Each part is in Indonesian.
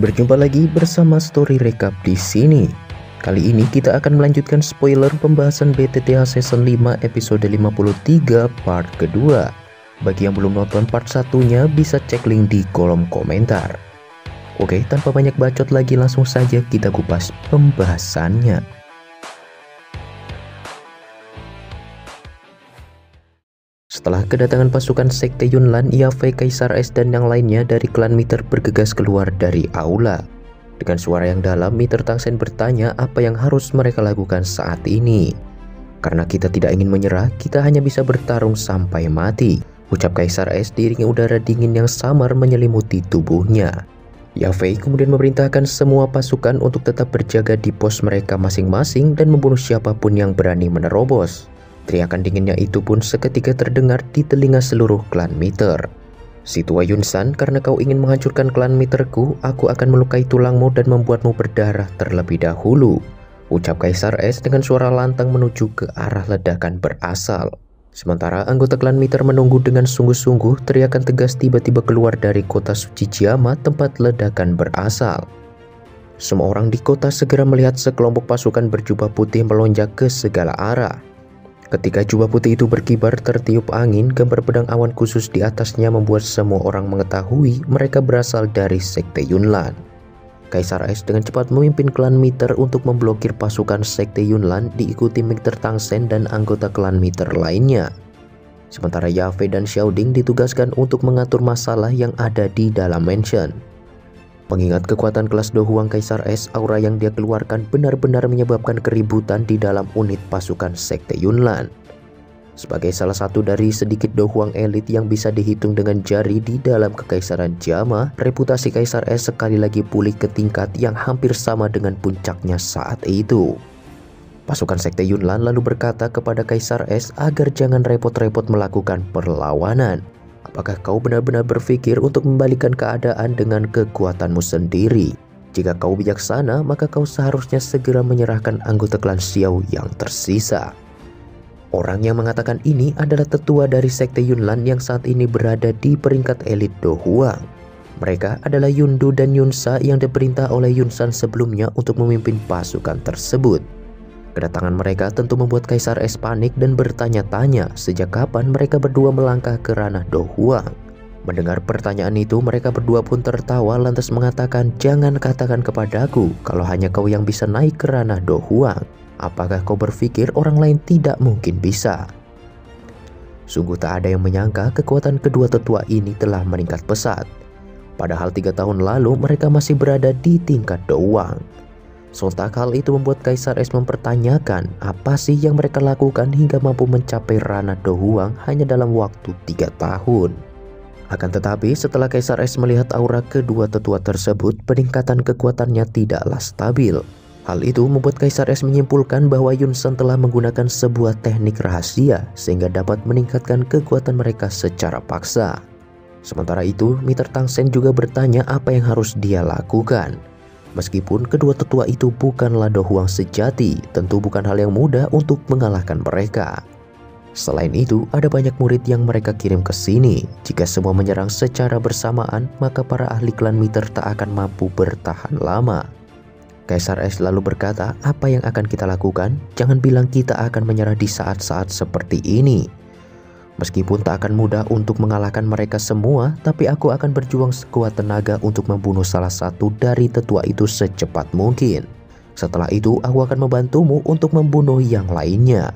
Berjumpa lagi bersama Story Recap di sini. Kali ini kita akan melanjutkan spoiler pembahasan BTTH Season 5 episode 53 part kedua. Bagi yang belum nonton part satunya bisa cek link di kolom komentar. Oke, tanpa banyak bacot lagi langsung saja kita kupas pembahasannya. Setelah kedatangan pasukan Sekte Yunlan, Yafei, Kaisar S dan yang lainnya dari klan Miter bergegas keluar dari aula. Dengan suara yang dalam, Miter Tangsen bertanya apa yang harus mereka lakukan saat ini. Karena kita tidak ingin menyerah, kita hanya bisa bertarung sampai mati, ucap Kaisar S diiringi udara dingin yang samar menyelimuti tubuhnya. Yafei kemudian memerintahkan semua pasukan untuk tetap berjaga di pos mereka masing-masing dan membunuh siapapun yang berani menerobos. Teriakan dinginnya itu pun seketika terdengar di telinga seluruh klan Miter. "Si tua Yunsan, karena kau ingin menghancurkan klan Miterku, aku akan melukai tulangmu dan membuatmu berdarah terlebih dahulu," ucap Kaisar S dengan suara lantang menuju ke arah ledakan berasal. Sementara anggota klan Miter menunggu dengan sungguh-sungguh, teriakan tegas tiba-tiba keluar dari kota suci Chiama tempat ledakan berasal. Semua orang di kota segera melihat sekelompok pasukan berjubah putih melonjak ke segala arah. Ketika jubah putih itu berkibar tertiup angin, gambar pedang awan khusus di atasnya membuat semua orang mengetahui mereka berasal dari Sekte Yunlan. Kaisar S dengan cepat memimpin klan Miter untuk memblokir pasukan Sekte Yunlan diikuti Miter Tangsen dan anggota klan Miter lainnya. Sementara Yafei dan Xiaoding ditugaskan untuk mengatur masalah yang ada di dalam mansion. Mengingat kekuatan kelas Do Huang Kaisar S, aura yang dia keluarkan benar-benar menyebabkan keributan di dalam unit pasukan Sekte Yunlan. Sebagai salah satu dari sedikit Do Huang elit yang bisa dihitung dengan jari di dalam Kekaisaran Chiama, reputasi Kaisar S sekali lagi pulih ke tingkat yang hampir sama dengan puncaknya saat itu. Pasukan Sekte Yunlan lalu berkata kepada Kaisar S agar jangan repot-repot melakukan perlawanan. "Apakah kau benar-benar berpikir untuk membalikan keadaan dengan kekuatanmu sendiri? Jika kau bijaksana, maka kau seharusnya segera menyerahkan anggota klan Xiao yang tersisa." Orang yang mengatakan ini adalah tetua dari Sekte Yunlan yang saat ini berada di peringkat elit Do Huang. Mereka adalah Yundu dan Yunsa yang diperintah oleh Yunsan sebelumnya untuk memimpin pasukan tersebut. Kedatangan mereka tentu membuat Kaisar S panik dan bertanya-tanya sejak kapan mereka berdua melangkah ke ranah Do Huang. Mendengar pertanyaan itu, mereka berdua pun tertawa lantas mengatakan, "Jangan katakan kepadaku kalau hanya kau yang bisa naik ke ranah Do Huang. Apakah kau berpikir orang lain tidak mungkin bisa?" Sungguh tak ada yang menyangka kekuatan kedua tetua ini telah meningkat pesat. Padahal 3 tahun lalu mereka masih berada di tingkat Do Huang. Sontak hal itu membuat Kaisar S mempertanyakan apa sih yang mereka lakukan hingga mampu mencapai ranah Do Huang hanya dalam waktu 3 tahun. Akan tetapi setelah Kaisar S melihat aura kedua tetua tersebut, peningkatan kekuatannya tidaklah stabil. Hal itu membuat Kaisar S menyimpulkan bahwa Yunsan telah menggunakan sebuah teknik rahasia sehingga dapat meningkatkan kekuatan mereka secara paksa. Sementara itu, Miter Tangsen juga bertanya apa yang harus dia lakukan. Meskipun kedua tetua itu bukanlah Do Huang sejati, tentu bukan hal yang mudah untuk mengalahkan mereka. Selain itu, ada banyak murid yang mereka kirim ke sini. Jika semua menyerang secara bersamaan, maka para ahli klan Miter tak akan mampu bertahan lama. Kaisar S lalu berkata, "Apa yang akan kita lakukan? Jangan bilang kita akan menyerah di saat-saat seperti ini. Meskipun tak akan mudah untuk mengalahkan mereka semua, tapi aku akan berjuang sekuat tenaga untuk membunuh salah satu dari tetua itu secepat mungkin. Setelah itu, aku akan membantumu untuk membunuh yang lainnya.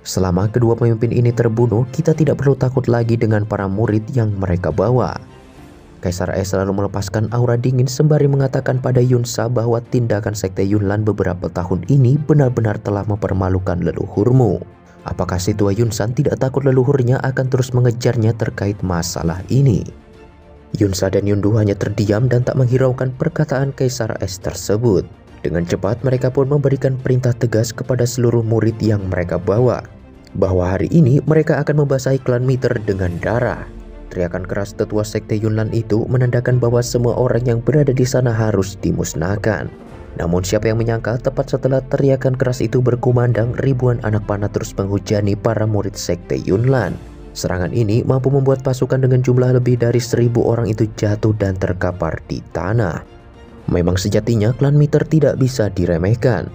Selama kedua pemimpin ini terbunuh, kita tidak perlu takut lagi dengan para murid yang mereka bawa." Kaisar S lalu melepaskan aura dingin sembari mengatakan pada Yunsa bahwa tindakan Sekte Yunlan beberapa tahun ini benar-benar telah mempermalukan leluhurmu. Apakah si tua Yunsan tidak takut leluhurnya akan terus mengejarnya terkait masalah ini? Yunsa dan Yundu hanya terdiam dan tak menghiraukan perkataan Kaisar S tersebut. Dengan cepat mereka pun memberikan perintah tegas kepada seluruh murid yang mereka bawa, bahwa hari ini mereka akan membasahi klan Miter dengan darah. Teriakan keras tetua Sekte Yunlan itu menandakan bahwa semua orang yang berada di sana harus dimusnahkan. Namun siapa yang menyangka tepat setelah teriakan keras itu berkumandang, ribuan anak panah terus menghujani para murid Sekte Yunlan. Serangan ini mampu membuat pasukan dengan jumlah lebih dari 1000 orang itu jatuh dan terkapar di tanah. Memang sejatinya klan Miter tidak bisa diremehkan.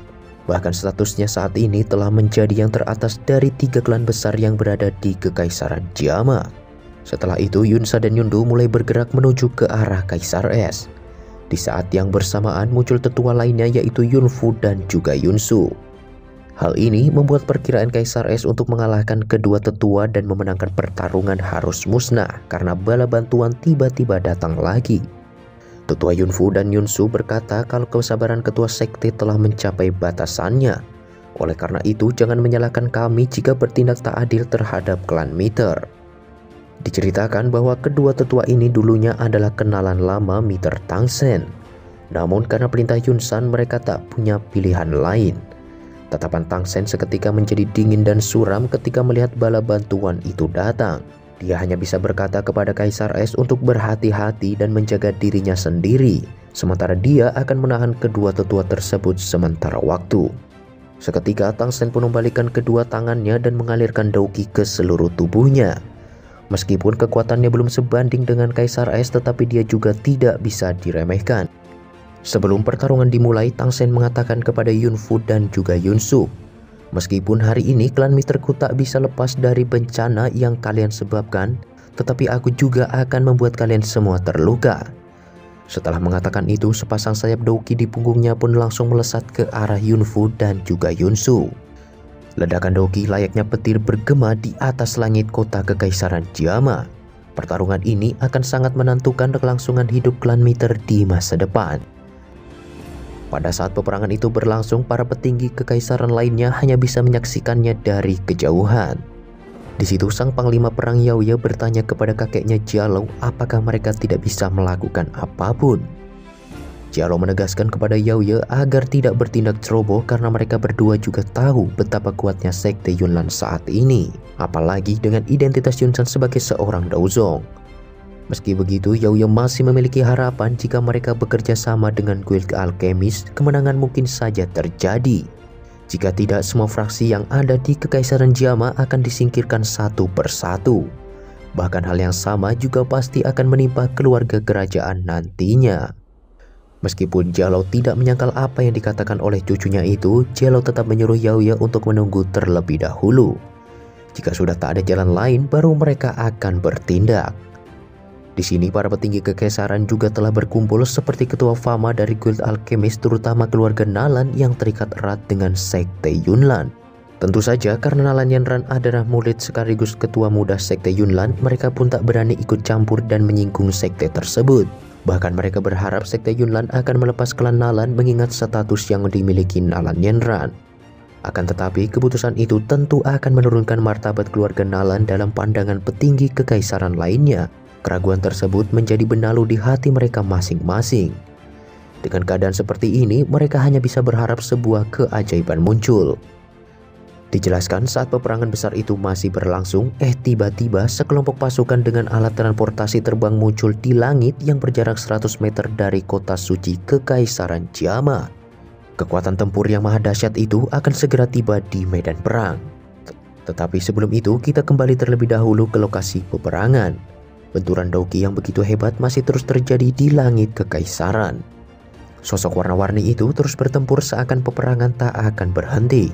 Bahkan statusnya saat ini telah menjadi yang teratas dari 3 klan besar yang berada di Kekaisaran Jama. Setelah itu Yunsa dan Yundu mulai bergerak menuju ke arah Kaisar Es. Di saat yang bersamaan muncul tetua lainnya yaitu Yunfu dan juga Yunsu. Hal ini membuat perkiraan Kaisar Es untuk mengalahkan kedua tetua dan memenangkan pertarungan harus musnah karena bala bantuan tiba-tiba datang lagi. Tetua Yunfu dan Yunsu berkata kalau kesabaran ketua sekte telah mencapai batasannya. Oleh karena itu jangan menyalahkan kami jika bertindak tak adil terhadap klan Miter. Diceritakan bahwa kedua tetua ini dulunya adalah kenalan lama Miter Tangsen. Namun karena perintah Yunsan mereka tak punya pilihan lain. Tatapan Tangsen seketika menjadi dingin dan suram ketika melihat bala bantuan itu datang. Dia hanya bisa berkata kepada Kaisar Es untuk berhati-hati dan menjaga dirinya sendiri, sementara dia akan menahan kedua tetua tersebut sementara waktu. Seketika Tangsen pun membalikkan kedua tangannya dan mengalirkan dauki ke seluruh tubuhnya. Meskipun kekuatannya belum sebanding dengan Kaisar Es, tetapi dia juga tidak bisa diremehkan. Sebelum pertarungan dimulai, Tangsen mengatakan kepada Yunfu dan juga Yunsu, "Meskipun hari ini klan Miterku tak bisa lepas dari bencana yang kalian sebabkan, tetapi aku juga akan membuat kalian semua terluka." Setelah mengatakan itu, sepasang sayap dauki di punggungnya pun langsung melesat ke arah Yunfu dan juga Yunsu. Ledakan dauki layaknya petir bergema di atas langit kota Kekaisaran Jama. Pertarungan ini akan sangat menentukan kelangsungan hidup klan Miter di masa depan. Pada saat peperangan itu berlangsung, para petinggi kekaisaran lainnya hanya bisa menyaksikannya dari kejauhan. Di situ sang panglima perang Yaoye bertanya kepada kakeknya Jialo apakah mereka tidak bisa melakukan apapun. Jialo menegaskan kepada Yaoye agar tidak bertindak ceroboh karena mereka berdua juga tahu betapa kuatnya sekte Yunlan saat ini, apalagi dengan identitas Yunsan sebagai seorang Daozong. Meski begitu, Yaoye masih memiliki harapan jika mereka bekerja sama dengan guild alkemis, kemenangan mungkin saja terjadi. Jika tidak, semua fraksi yang ada di Kekaisaran Jama akan disingkirkan satu persatu. Bahkan hal yang sama juga pasti akan menimpa keluarga kerajaan nantinya. Meskipun Jialo tidak menyangkal apa yang dikatakan oleh cucunya itu, Jialo tetap menyuruh Yaoye untuk menunggu terlebih dahulu. Jika sudah tak ada jalan lain, baru mereka akan bertindak. Di sini para petinggi kekaisaran juga telah berkumpul seperti ketua Fama dari guild alkemis, terutama keluarga Nalan yang terikat erat dengan sekte Yunlan. Tentu saja karena Nalan Yanran adalah murid sekaligus ketua muda sekte Yunlan, mereka pun tak berani ikut campur dan menyinggung sekte tersebut. Bahkan mereka berharap sekte Yunlan akan melepas klan Nalan mengingat status yang dimiliki Nalan Yanran. Akan tetapi keputusan itu tentu akan menurunkan martabat keluarga Nalan dalam pandangan petinggi kekaisaran lainnya. Keraguan tersebut menjadi benalu di hati mereka masing-masing. Dengan keadaan seperti ini, mereka hanya bisa berharap sebuah keajaiban muncul. Dijelaskan saat peperangan besar itu masih berlangsung, tiba-tiba sekelompok pasukan dengan alat transportasi terbang muncul di langit yang berjarak 100 meter dari kota suci Kekaisaran Jama. Kekuatan tempur yang maha dahsyat itu akan segera tiba di medan perang. Tetapi sebelum itu, kita kembali terlebih dahulu ke lokasi peperangan. Benturan dauki yang begitu hebat masih terus terjadi di langit kekaisaran. Sosok warna-warni itu terus bertempur seakan peperangan tak akan berhenti.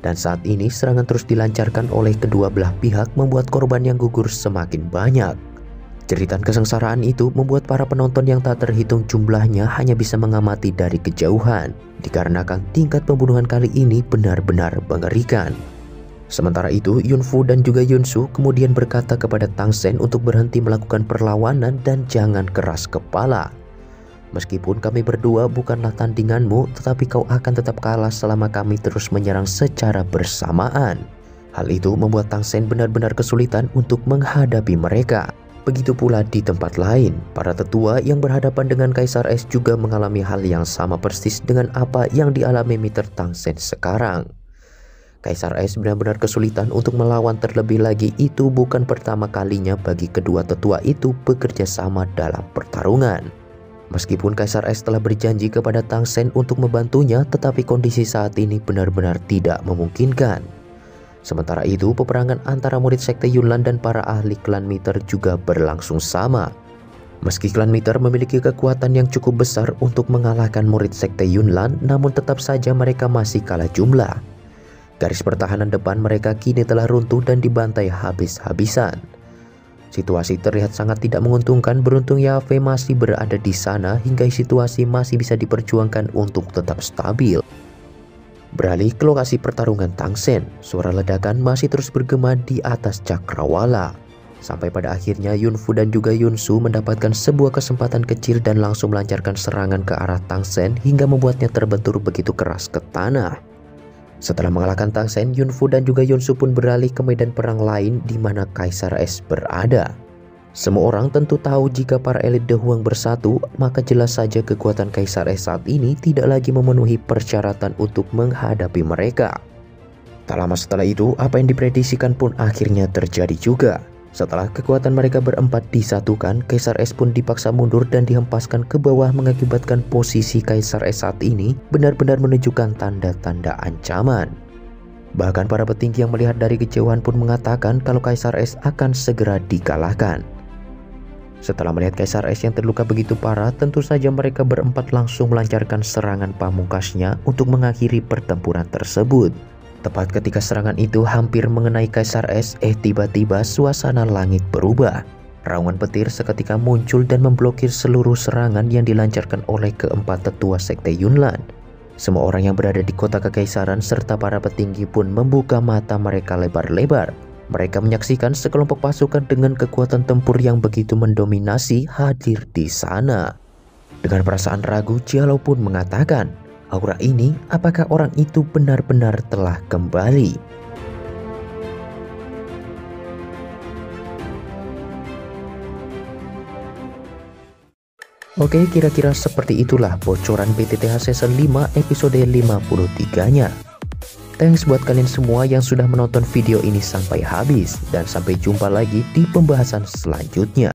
Dan saat ini serangan terus dilancarkan oleh kedua belah pihak membuat korban yang gugur semakin banyak. Jeritan kesengsaraan itu membuat para penonton yang tak terhitung jumlahnya hanya bisa mengamati dari kejauhan, dikarenakan tingkat pembunuhan kali ini benar-benar mengerikan. Sementara itu, Yunfu dan juga Yunsu kemudian berkata kepada Tangsen untuk berhenti melakukan perlawanan dan jangan keras kepala. Meskipun kami berdua bukanlah tandinganmu, tetapi kau akan tetap kalah selama kami terus menyerang secara bersamaan. Hal itu membuat Tangsen benar-benar kesulitan untuk menghadapi mereka. Begitu pula di tempat lain, para tetua yang berhadapan dengan Kaisar Es juga mengalami hal yang sama persis dengan apa yang dialami Miter Tangsen sekarang. Kaisar Es benar-benar kesulitan untuk melawan, terlebih lagi itu bukan pertama kalinya bagi kedua tetua itu bekerja sama dalam pertarungan. Meskipun Kaisar Es telah berjanji kepada Tangsen untuk membantunya, tetapi kondisi saat ini benar-benar tidak memungkinkan. Sementara itu, peperangan antara murid sekte Yunlan dan para ahli klan Miter juga berlangsung sama. Meski klan Miter memiliki kekuatan yang cukup besar untuk mengalahkan murid sekte Yunlan, namun tetap saja mereka masih kalah jumlah. Garis pertahanan depan mereka kini telah runtuh dan dibantai habis-habisan. Situasi terlihat sangat tidak menguntungkan. Beruntung Yafei masih berada di sana hingga situasi masih bisa diperjuangkan untuk tetap stabil. Beralih ke lokasi pertarungan Tang Sen, suara ledakan masih terus bergema di atas cakrawala. Sampai pada akhirnya Yunfu dan juga Yunsu mendapatkan sebuah kesempatan kecil dan langsung melancarkan serangan ke arah Tang Sen hingga membuatnya terbentur begitu keras ke tanah. Setelah mengalahkan Tang Sen, Yunfu dan juga Yunsu pun beralih ke medan perang lain di mana Kaisar Es berada. Semua orang tentu tahu jika para elit The Huang bersatu, maka jelas saja kekuatan Kaisar Es saat ini tidak lagi memenuhi persyaratan untuk menghadapi mereka. Tak lama setelah itu, apa yang diprediksikan pun akhirnya terjadi juga. Setelah kekuatan mereka berempat disatukan, Kaisar Es pun dipaksa mundur dan dihempaskan ke bawah, mengakibatkan posisi Kaisar Es saat ini benar-benar menunjukkan tanda-tanda ancaman. Bahkan para petinggi yang melihat dari kejauhan pun mengatakan kalau Kaisar Es akan segera dikalahkan. Setelah melihat Kaisar Es yang terluka begitu parah, tentu saja mereka berempat langsung melancarkan serangan pamungkasnya untuk mengakhiri pertempuran tersebut. Tepat ketika serangan itu hampir mengenai Kaisar Es, tiba-tiba suasana langit berubah. Raungan petir seketika muncul dan memblokir seluruh serangan yang dilancarkan oleh keempat tetua sekte Yunlan. Semua orang yang berada di kota kekaisaran serta para petinggi pun membuka mata mereka lebar-lebar. Mereka menyaksikan sekelompok pasukan dengan kekuatan tempur yang begitu mendominasi hadir di sana. Dengan perasaan ragu, Jialau pun mengatakan, "Aura ini, apakah orang itu benar-benar telah kembali?" Oke, kira-kira seperti itulah bocoran BTTH Season 5 episode 53-nya. Thanks buat kalian semua yang sudah menonton video ini sampai habis, dan sampai jumpa lagi di pembahasan selanjutnya.